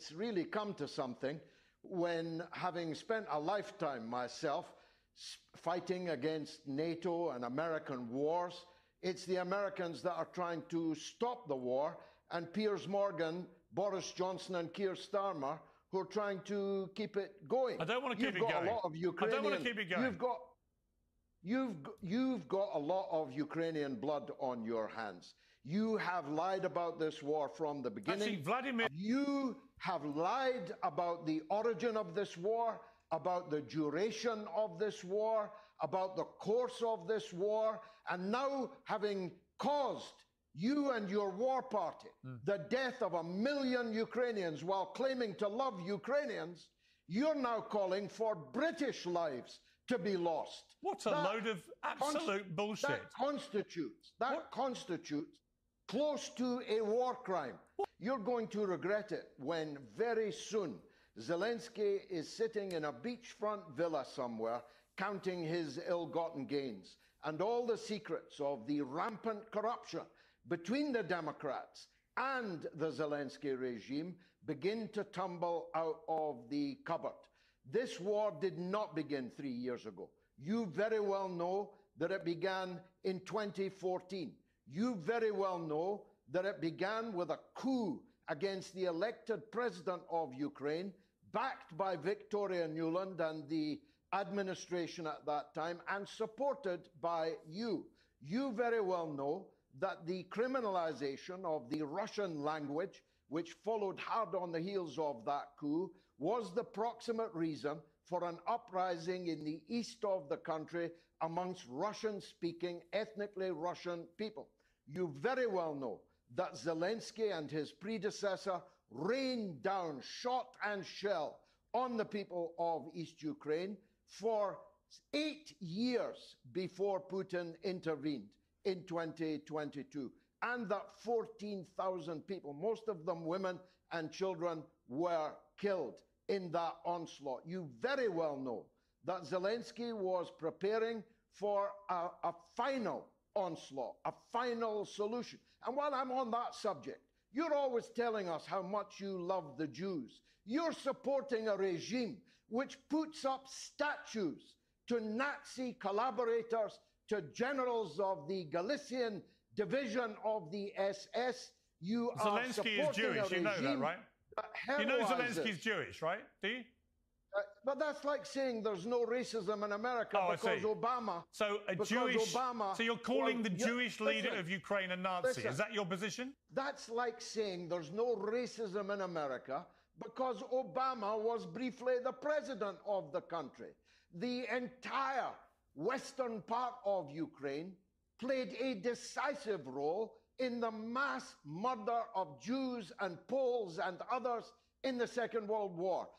it's really come to something when, having spent a lifetime myself fighting against NATO and American wars, it's the Americans that are trying to stop the war, and Piers Morgan, Boris Johnson and Keir Starmer who are trying to keep it going. I don't want to keep it going. You've got a lot of Ukrainian, I don't want to keep it going. You've got a lot of Ukrainian blood on your hands. You have lied about this war from the beginning. Actually, Vladimir... You have lied about the origin of this war, about the duration of this war, about the course of this war, and now, having caused you and your war party the death of 1 million Ukrainians while claiming to love Ukrainians, you're now calling for British lives to be lost. What a load of absolute bullshit. That constitutes close to a war crime. You're going to regret it when very soon Zelensky is sitting in a beachfront villa somewhere counting his ill-gotten gains, and all the secrets of the rampant corruption between the Democrats and the Zelensky regime begin to tumble out of the cupboard. This war did not begin 3 years ago. You very well know that it began in 2014. You very well know that it began with a coup against the elected president of Ukraine, backed by Victoria Nuland and the administration at that time, and supported by you. You very well know that the criminalization of the Russian language, which followed hard on the heels of that coup, was the proximate reason for an uprising in the east of the country amongst Russian-speaking, ethnically Russian people. You very well know that Zelensky and his predecessor rained down shot and shell on the people of East Ukraine for 8 years before Putin intervened in 2022, and that 14,000 people, most of them women and children, were killed in that onslaught. You very well know that Zelensky was preparing for a final onslaught, a final solution. And while I'm on that subject, you're always telling us how much you love the Jews. You're supporting a regime which puts up statues to Nazi collaborators, to generals of the Galician division of the SS. You are Zelensky is Jewish, you know that, right? You know Zelensky's Jewish, right? Do you? But that's like saying there's no racism in America because Obama... So so you're calling the Jewish leader of Ukraine a Nazi. Is that your position? That's like saying there's no racism in America because Obama was briefly the president of the country. The entire western part of Ukraine played a decisive role in the mass murder of Jews and Poles and others in the Second World War.